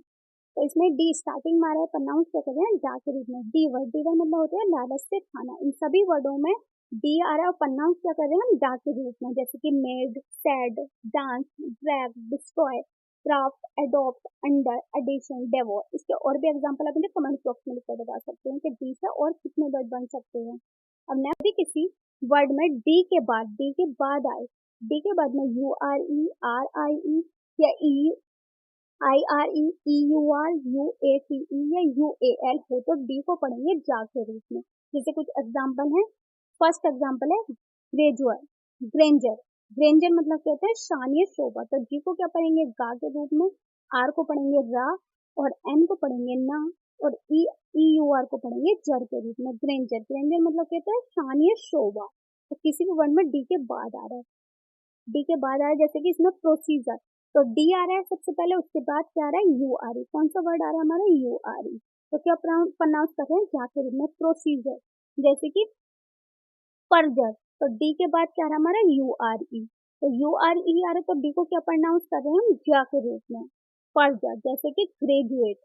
तो इसमें डी स्टार्टिंग में आ रहा है, प्रोनाउंस क्या कर रहे हैं, डा के रूप में। डीवर, डीवर मतलब होता है लालच से खाना। इन सभी वर्डों में डी आ रहा है और प्रोनाउंस क्या कर रहे हैं हम, डा के रूप में। जैसे कि made, sad, dance, drag, destroy, craft, adopt, under, addition, devour. इसके और भी एग्जांपल आप मुझे कमेंट बॉक्स में लिखकर बता सकते हैं कि डी से और कितने वर्ड बन सकते हैं। अब नेक्स्ट किसी वर्ड में डी के बाद आए, डी के बाद में U R E, R I E, या E I R E, E U R, U A T E, या यू ए एल हो तो डी को पढ़ेंगे जा के रूप में। जैसे कुछ एग्जांपल है, फर्स्ट एग्जांपल है ग्रेजुअर, ग्रेंजर। ग्रेंजर मतलब कहते हैं शानीय शोभा, तो जी को क्या पढ़ेंगे, गा के रूप में। आर को पढ़ेंगे रा, और एन को पढ़ेंगे ना, और ई ई यू आर को पढ़ेंगे जर के रूप में। ग्रेंजर, ग्रेंजर मतलब कहते हैं शानीय शोभा, तो किसी भी वर्ड में डी के बाद आ रहा है, डी के बाद आ रहा है। जैसे कि इसमें प्रोसीजर, तो डी आ रहा है सबसे पहले, उसके बाद क्या आ रहा है, यू आर ई। कौन सा वर्ड आ रहा है हमारा, यू आर ई, तो क्या प्रोनाउंस कर रहे हैं, जा के रूप में, प्रोसीजर। जैसे कि परजर, तो डी के बाद क्या आ रहा है हमारा, यू आर ई। तो यू आर ई आ रहा है तो डी को क्या प्रोनाउंस कर रहे हैं हम जा के रूप में, पढ़ जा, जैसे कि ग्रेजुएट।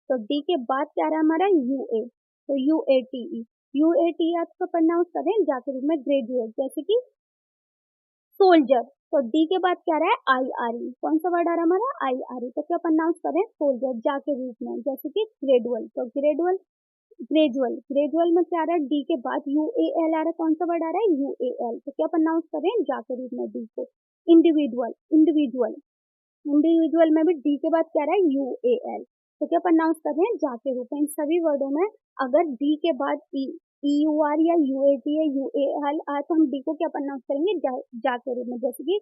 तो डी के बाद क्या रहा हमारा यू ए, तो you A T E, you A T ई को प्रोनाउंस कर रहे हैं जा के रूप में ग्रेजुएट, जैसे कि सोल्जर। तो डी के बाद क्या रहा है आई आर ई, कौन सा वर्ड आ रहा है हमारा आई आर ई, तो क्या प्रोनाउंस कर रहे हैं सोल्जर जा के रूप में, जैसे कि ग्रेजुअल। तो ग्रेजुअल, ग्रेजुअल, ग्रेजुअल में क्या आ रहा है डी के बाद यू ए एल आ रहा है, कौन सा वर्ड आ रहा है यू ए एल, तो क्या प्रोनाउंस कर रहे हैं जा के रूप में डी को। इंडिविजुअल, इंडिविजुअल, इंडिविजुअल में भी डी के बाद क्या रहा है यू ए एल, तो क्या प्रोनाउंस कर रहे हैं जा के रूप में। इन सभी वर्डों में अगर डी के बाद ई यू आर या यू ए टी या यू ए एल आए तो हम डी को क्या प्रोनाउंस करेंगे जा के रूप में, जैसे कि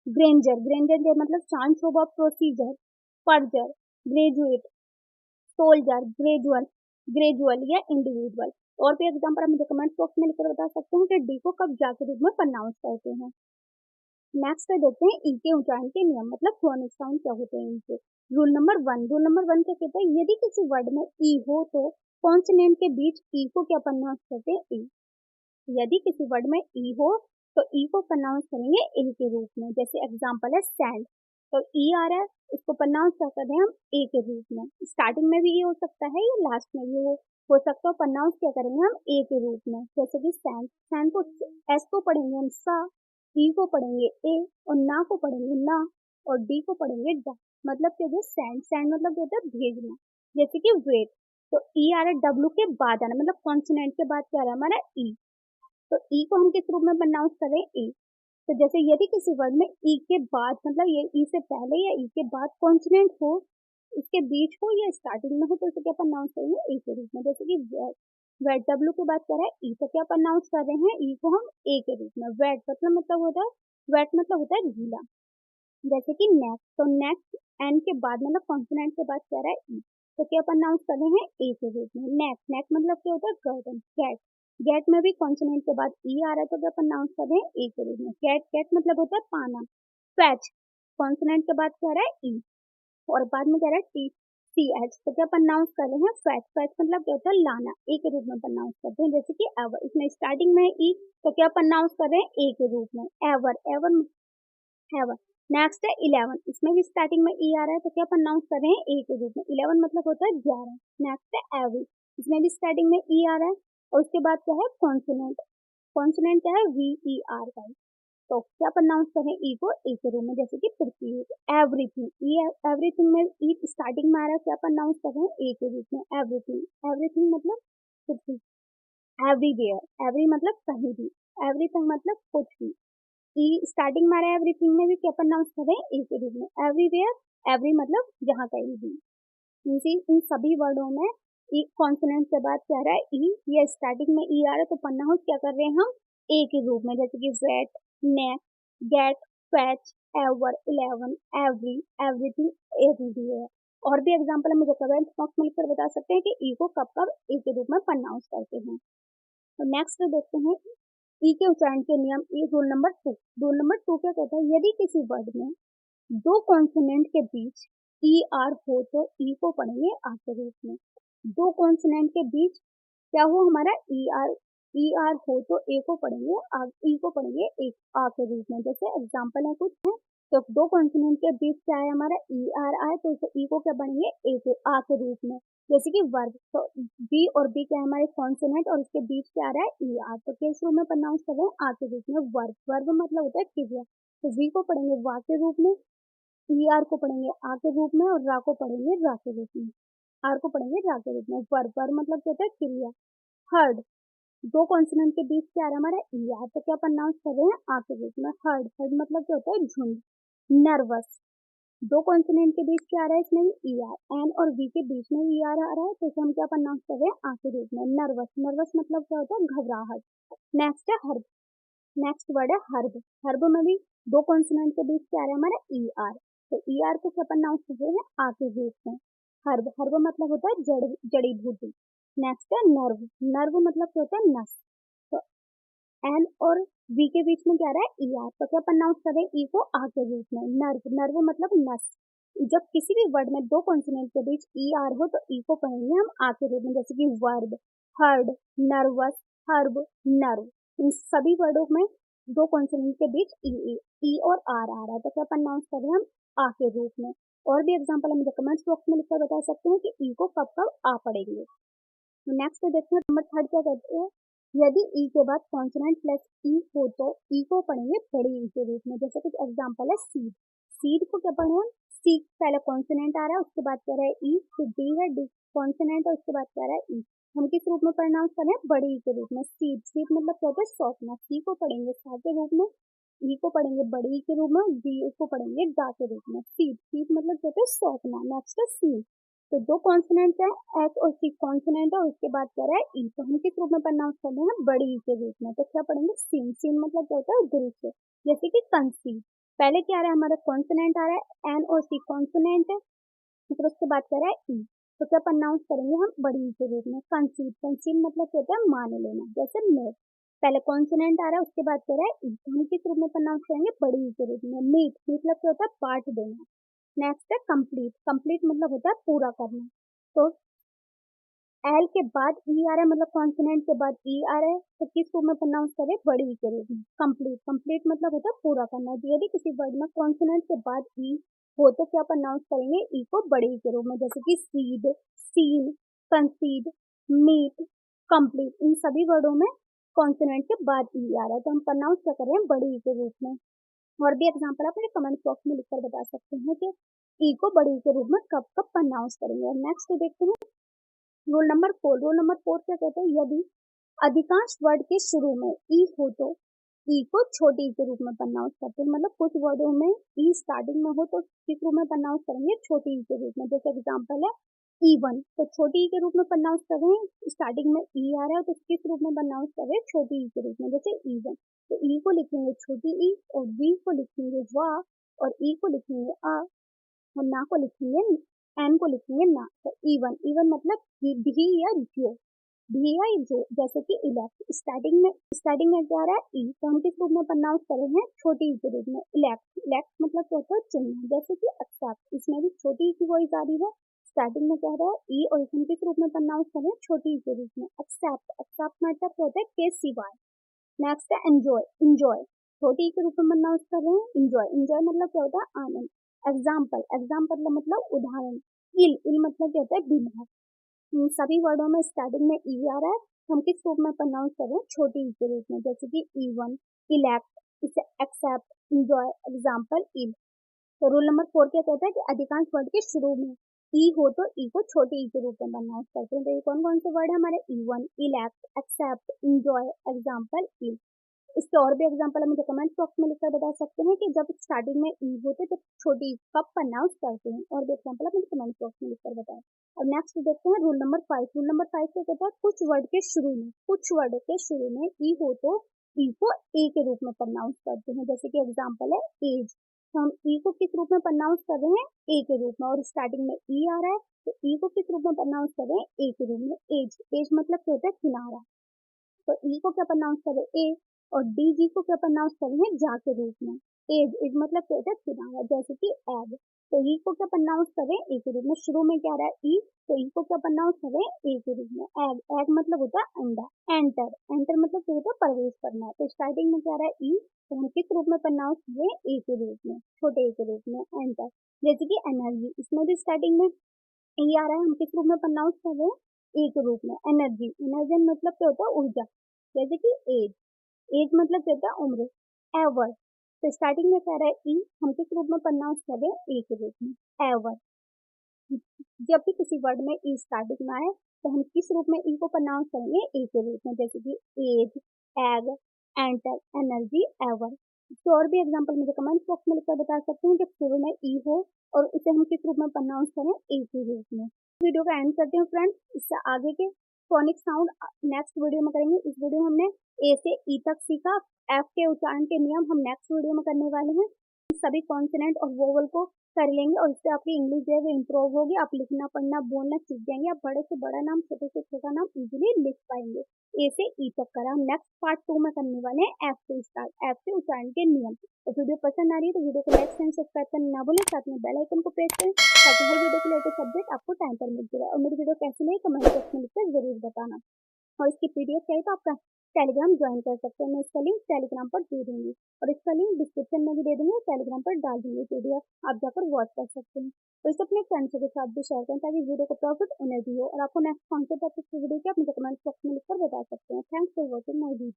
ग्रेंजर, ग्रेंजर मतलब chance of procedure, purger, graduate, soldier, gradual, gradual या इंडिविजुअल। और भी एग्जाम्पल हम कमेंट बॉक्स में लिखकर बता सकते हैं कि डी को कब जा के रूप में प्रोनाउंस करते हैं। नेक्स्ट पे देखते हैं ई के उच्चारण के नियम, मतलब फोनिक साउंड क्या होते हैं इनके। Rule number one, rule number one क्या कहता है, यदि किसी वर्ड में ई हो तो कॉन्सोनेंट के बीच ई को क्या प्रोनाउंस करते हैं ई। यदि किसी वर्ड में ई हो तो ई को प्रोनाउंस करेंगे ए के रूप में, जैसे एग्जांपल है सैंड, तो ई आ रहा है, इसको प्रोनाउंस कर सकते हैं हम ए के रूप में। स्टार्टिंग में भी ये हो सकता है या लास्ट में भी हो सकता है, प्रोनाउंस क्या करेंगे हम ए के रूप में, जैसे कि सैंड, सैंड को एस को पढ़ेंगे हम सा, ई को पढ़ेंगे ए, और ना को पढ़ेंगे ना, और डी को पढ़ेंगे डा। मतलब क्या है सैंड, सैंड मतलब क्या होता है भेजना, जैसे कि वेट। तो ई आ रहा है डब्ल्यू के बाद आना, मतलब कॉन्सोनेंट के बाद क्या आ रहा है हमारा ई, तो ई को हम किस रूप में प्रोनाउंस करें ए। तो जैसे यदि किसी वर्ड में ई के बाद, मतलब ये ई से पहले या ई के बाद कॉन्सोनेंट हो, इसके बीच हो या स्टार्टिंग में हो, तो इसे क्या प्रोनाउंस करेंगे ए के रूप में, जैसे कि वेट, वेट डब्ल्यू के बाद क्या है ई, तो क्या प्रोनाउंस कर रहे हैं ई को हम ए के रूप में। वेट मतलब होता है, वेट मतलब होता है गीला, जैसे कि नेक, तो नेक एन के बाद मतलब कॉन्सोनेंट के बाद क्या रहा है ई, तो क्या प्रोनाउंस कर रहे हैं ए के रूप में। नेक, नेक मतलब क्या होता है गर्दन। गेट, गेट में भी कॉन्सोनेंट के बाद ई आ रहा है तो क्या प्रोनाउंस कर रहे हैं ए के रूप में। गेट, गेट मतलब होता है पाना। फैच, कॉन्सोनेंट के बाद क्या रहा है ई, और बाद में क्या रहा है टी सी एच, तो क्या प्रोनाउंस कर रहे हैं फैच, फैच मतलब क्या होता है लाना, ए के रूप में प्रोनाउंस करते हैं, जैसे कि एवर, इसमें स्टार्टिंग में ई, तो क्या प्रोनाउंस कर रहे हैं ए के रूप में, एवर, एवर, एवर। नेक्स्ट है 11, इसमें भी स्टार्टिंग में ई आ रहा है तो क्या प्रोनाउंस कर रहे हैं ए के रूप में, 11 मतलब होता है 11। नेक्स्ट है एवरी, इसमें भी स्टार्टिंग में ई आ रहा है, और उसके बाद क्या है कॉन्सोनेंट, कॉन्सोनेंट क्या है वी ई आर वाई, तो क्या प्रोनाउंस करें ई को ए के रूप में, जैसे कि पृथ्वी। एवरीथिंग, ई एवरीथिंग में ई स्टार्टिंग में आ रहा है, क्या प्रोनाउंस करें ए के रूप में, एवरीथिंग, एवरीथिंग मतलब पृथ्वी। एवरीवेयर, एवरी मतलब कहीं भी, एवरीथिंग मतलब कुछ भी। ई स्टार्टिंग में आ रहा है एवरीथिंग में भी क्या प्रोनाउंस करें ए के रूप में, एवरीवेयर, एवरी मतलब जहाँ कहीं भी। इन सभी वर्डों में ई कॉन्सोनेंट के बाद क्या आ रहा है ई, या स्टार्टिंग में ई आ रहा है तो प्रोनाउंस क्या कर रहे हैं हम ए के रूप में, जैसे कि wait, neck, get, fetch, ever, 11, every, everything, everywhere. और भी एग्जांपल है मुझे कमेंट बॉक्स में लिखकर बता सकते हैं कि ई को कब कब ए के रूप में प्रोनाउंस करते हैं। तो नेक्स्ट देखते हैं ई के उच्चारण के नियम, E rule number two. Rule number two क्या कहता है, यदि किसी वर्ड में दो कॉन्सोनेंट के बीच ई आर हो तो ई को पढ़ेंगे आ के रूप में। दो कॉन्सोनेंट के बीच क्या हो हमारा ई आर हो तो ए को पढ़ेंगे ई को पढ़ेंगे एक आ के रूप में, जैसे एग्जांपल है कुछ है। तो दो कॉन्सोनेंट के बीच क्या है हमारा ई आर आए तो इसे ई को क्या पढ़ेंगे ए के आ के रूप में, जैसे कि वर्ब, तो बी और बी क्या है हमारे कॉन्सोनेंट और उसके बीच क्या आ रहा है ई आर, तो किस रूप में प्रोनाउंस कर रहे हैं आ के रूप में। वर्ब, वर्ब मतलब होता है क्रिया, तो वी को पढ़ेंगे वा के रूप में, ई आर को पढ़ेंगे आ के रूप में, और रा को पढ़ेंगे रा के रूप में, आर को पढ़ेंगे रा के रूप में। वर्ब, वर्ब मतलब क्या होता है क्रिया। हर्ड, दो कॉन्सोनेंट के बीच क्या आ रहा है हमारा ई आर, तो क्या प्रोनाउंस कर रहे हैं आ के रूप में। हर्ड, हर्ड मतलब क्या होता है झुंड। नर्वस, दो कॉन्सोनेंट के बीच क्या आ रहा है इसमें ई आर, एन और वी के बीच में ई आर आ रहा है तो इसे हम क्या प्रोनाउंस कर रहे हैं आ के रूप में। नर्वस, नर्वस मतलब क्या होता है घबराहट। नेक्स्ट है हर्ब, नेक्स्ट वर्ड है हर्ब, हर्ब में भी दो कॉन्सोनेंट के बीच क्या आ रहा है हमारा ई आर, तो ई आर को क्या प्रोनाउंस कर रहे हैं आ के रूप में। हर्ब, हर्ब मतलब होता है जड़ी बूटी। नेक्स्ट है नर्व, नर्व मतलब क्या होता है नस, तो एन और वी के बीच में क्या आ रहा है ई आर, तो क्या प्रोनाउंस करें ई को आ के रूप में। नर्व, नर्व मतलब नस। जब किसी भी वर्ड में दो कॉन्सोनेंट के बीच ई आर हो तो ई को कहेंगे हम आ के रूप में, जैसे कि verb, heard, nervous, herb, nerve. इन सभी वर्डों में दो कॉन्सोनेंट के बीच ई ई और आर आ रहा है तो क्या प्रोनाउंस कर रहे हैं हम आ के रूप में। और भी एग्जांपल हम मुझे कमेंट्स बॉक्स में लिखकर बता सकते हैं कि ई को कब कब आ पढ़ेंगे। नेक्स्ट देखते हैं नंबर थर्ड क्या कहते हैं, यदि ई के बाद कॉन्सोनेंट प्लस ई हो तो ई को पढ़ेंगे बड़ी ई के रूप में। जैसे कुछ एग्जांपल है सीड, सीड को क्या पढ़े हम, सी पहले कॉन्सोनेंट आ रहा है उसके बाद क्या रहा है ई, फिर डी है डी कॉन्सोनेंट है उसके बाद क्या रहा है ई, हम किस रूप में प्रोनाउंस कर रहे हैं बड़ी ई के रूप में। सीड, सीड मतलब क्या होता है सौंपना, सी को पढ़ेंगे सा के रूप में, ई को पढ़ेंगे बड़ी ई के रूप में, डी को पढ़ेंगे डा के रूप में। सीड, सीड मतलब क्या होता है सौंपना। नेक्स्ट है सी, तो दो कॉन्सोनेंट है एच और सी कॉन्सोनेंट है और उसके बाद क्या रहा है ई, तो हम किस रूप में प्रोनाउंस कर रहे हैं बड़ी ई के रूप में। तो क्या पढ़ेंगे सीन, सीन मतलब क्या होता है दृश्य, जैसे कि कंसीव, पहले क्या आ रहा है हमारा कॉन्सोनेंट आ रहा है एन और सी कॉन्सोनेंट है, फिर उसके बाद क्या रहा है ई, तो क्या प्रोनाउंस करेंगे हम बड़ी ई के रूप में कंसीव। कंसीव मतलब क्या होता है मान लेना, जैसे मेट, पहले कॉन्सोनेंट आ रहा है उसके बाद क्या रहा है ई, तो हम किस रूप में प्रोनाउंस करेंगे बड़ी ई के रूप में। मीट, मतलब क्या होता है पार्ट देना। नेक्स्ट है कंप्लीट, कंप्लीट मतलब होता है पूरा करना, तो एल के बाद ई आ रहा है मतलब कॉन्सोनेंट के बाद ई आ रहा है तो किस रूप में प्रोनाउंस करें बड़ी ई के रूप में कंप्लीट। कंप्लीट मतलब होता है पूरा करना, यदि किसी वर्ड में कॉन्सोनेंट के बाद ई हो तो क्या प्रोनाउंस करेंगे ई को बड़ी ई के रूप में, जैसे कि seed, seen, concede, meet, complete, इन सभी वर्डों में कॉन्सोनेंट के बाद ई आ रहा है तो हम प्रोनाउंस क्या कर रहे हैं बड़ी ई के रूप में। और भी एग्जाम्पल आप मुझे कमेंट बॉक्स में लिखकर बता सकते हैं कि ई को बड़ी के रूप में कब कब प्रोनाउंस करेंगे। और नेक्स्ट देखते हैं रूल नंबर 4, रूल नंबर 4 क्या कहते हैं, यदि अधिकांश वर्ड के शुरू में ई हो तो ई को छोटी ई के रूप में प्रोनाउंस करते हैं, मतलब कुछ वर्डों में ई स्टार्टिंग में हो तो किस रूप में प्रोनाउंस करेंगे छोटी ई के रूप में। जैसे एग्जांपल है E1, तो छोटी ई के रूप में प्रोनाउंस कर रहे हैं, स्टार्टिंग में ई आ रहा है तो किस रूप में प्रोनाउंस कर रहे हैं छोटी ई के रूप में, जैसे E1, तो ई को लिखेंगे छोटी ई और वी को लिखेंगे वाह और ई को लिखेंगे आ और ना को लिखेंगे एन को लिखेंगे ना। तो E1, E1 मतलब भी या जो, भी या जो, जैसे कि इलेक्ट, स्टार्टिंग में क्या आ रहा है ई तो हम किस रूप में प्रोनाउंस कर रहे हैं छोटी ई के रूप में इलेक्ट। इलेक्ट मतलब क्या होता है चुनना, जैसे कि एक्सेप्ट, इसमें भी छोटी ई की वॉइस आ रही है, स्टार्टिंग में क्या रहा है ई और इसमें किस रूप में प्रोनाउंस कर रहे हैं छोटी ई के रूप में एक्सेप्ट। एक्सेप्ट मतलब क्या होता है के सिवाय। नेक्स्ट है एंजॉय, इंजॉय छोटी के रूप में प्रोनाउंस कर रहे हैं इंजॉय, इंजॉय मतलब क्या होता है आनंद। एग्जाम्पल, एग्जाम्पल मतलब उदाहरण। इल, इल मतलब क्या होता है बीमार। इन सभी वर्डों में स्टार्टिंग में ई आ रहा है हम किस रूप में प्रोनाउंस कर रहे हैं छोटी ई के रूप में, जैसे कि E1, इलेक्ट, इसे एक्सेप्ट, इंजॉय, एग्जाम्पल इल। तो रूल नंबर 4 क्या कहता है कि अधिकांश वर्ड के शुरू में ई हो तो ई को छोटे ई के रूप में प्रोनाउंस करते हैं। तो ये कौन कौन से वर्ड है हमारे E1, elect, accept, enjoy, example ill. इसके और भी एग्जांपल हम मुझे कमेंट बॉक्स में लिखकर बता सकते हैं कि जब स्टार्टिंग में ई होते तो छोटी ई कब प्रोनाउंस करते हैं, और भी एग्जांपल आप मुझे कमेंट बॉक्स में लिखकर बताएं। अब नेक्स्ट देखते हैं रूल नंबर 5, रूल नंबर 5 क्या कहता है कुछ वर्ड के शुरू में, कुछ वर्ड के शुरू में ई हो तो ई को ए के रूप में प्रोनाउंस करते हैं, जैसे कि एग्जाम्पल है एज, तो हम ई को किस रूप में प्रोनाउंस कर रहे हैं ए के रूप में, और स्टार्टिंग में ई आ रहा है तो ई को किस रूप में प्रोनाउंस कर रहे हैं ए के रूप में एज। एज मतलब क्या होता है किनारा, तो ई को क्या प्रोनाउंस करें ए और डी जी को क्या प्रोनाउंस करेंगे जा के रूप में एज। एज मतलब क्या होता है किनारा, जैसे कि एग, तो ई को क्या प्रोनाउंस करें ए के रूप में, शुरू में क्या रहा है ई तो ई को क्या प्रोनाउंस करें ए के रूप में एग। एग मतलब होता है अंडा। एंटर, एंटर मतलब क्या होता है प्रवेश करना, तो स्टार्टिंग में क्या रहा है ई तो हम किस रूप में प्रोनाउंस करें ए के रूप में छोटे ए के रूप में एंटर। जैसे कि एनर्जी, इसमें भी स्टार्टिंग में ई आ रहा है हम किस रूप में प्रोनाउंस कर रहे हैं ए के रूप में एनर्जी। एनर्जी मतलब क्या होता है ऊर्जा, जैसे कि एज, एज मतलब क्या होता है उम्र। एवर, तो स्टार्टिंग में कह रहा है ई हम किस रूप में प्रोनाउंस कर रहे हैं ए के रूप में एवर। जब भी किसी वर्ड में ई स्टार्टिंग में आए तो हम किस रूप में ई को प्रोनाउंस करेंगे ए के रूप में, जैसे कि age, egg, enter, energy, ever. तो और भी एग्जांपल मुझे कमेंट बॉक्स में लिखकर बता सकते हैं जब शुरू में ई हो और उसे हम किस रूप में प्रोनाउंस करें ए के रूप में। वीडियो का एंड करते हैं फ्रेंड्स, इससे आगे के फोनिक साउंड नेक्स्ट वीडियो में करेंगे। इस वीडियो में हमने ए से ई तक सीखा, एफ के उच्चारण के नियम हम नेक्स्ट वीडियो में करने वाले हैं। सभी कॉन्सोनेंट और वोवल को कर लेंगे और इससे आपकी इंग्लिश जो है वो इम्प्रूव होगी, आप लिखना पढ़ना बोलना सीख जाएंगे, आप बड़े से बड़ा नाम छोटे से छोटा नाम इजीली लिख पाएंगे। ए से ई तक करा, नेक्स्ट पार्ट 2 में करने वाले हैं एफ से स्टार्ट, एफ से उच्चारण के नियम। तो वीडियो पसंद आ रही है तो वीडियो को लाइक एंड सब्सक्राइब करना ना भूलें, साथ में बेल आइकन को प्रेस करें ताकि हर वीडियो के लेटेस्ट अपडेट आपको टाइम पर मिलती रहे। और मेरी वीडियो कैसी लगी कमेंट बॉक्स में लिखकर जरूर बताना, और इसकी पीडीएफ चाहिए तो आपका टेलीग्राम ज्वाइन कर सकते हैं, मैं इसका लिंक टेलीग्राम पर दे दूंगी। और इसका लिंक डिस्क्रिप्शन में भी दे दूंगी और टेलीग्राम पर डाल दूंगी पीडीएफ, आप जाकर वॉच कर सकते हैं। तो इसे अपने फ्रेंड्स के साथ भी शेयर करें ताकि वीडियो को प्रॉफिट उन्हें भी हो। और आपको नेक्स्ट कौन से टॉपिक की वीडियो की आप मुझे कमेंट बॉक्स में लिखकर बता सकते हैं। Thanks for watching my video.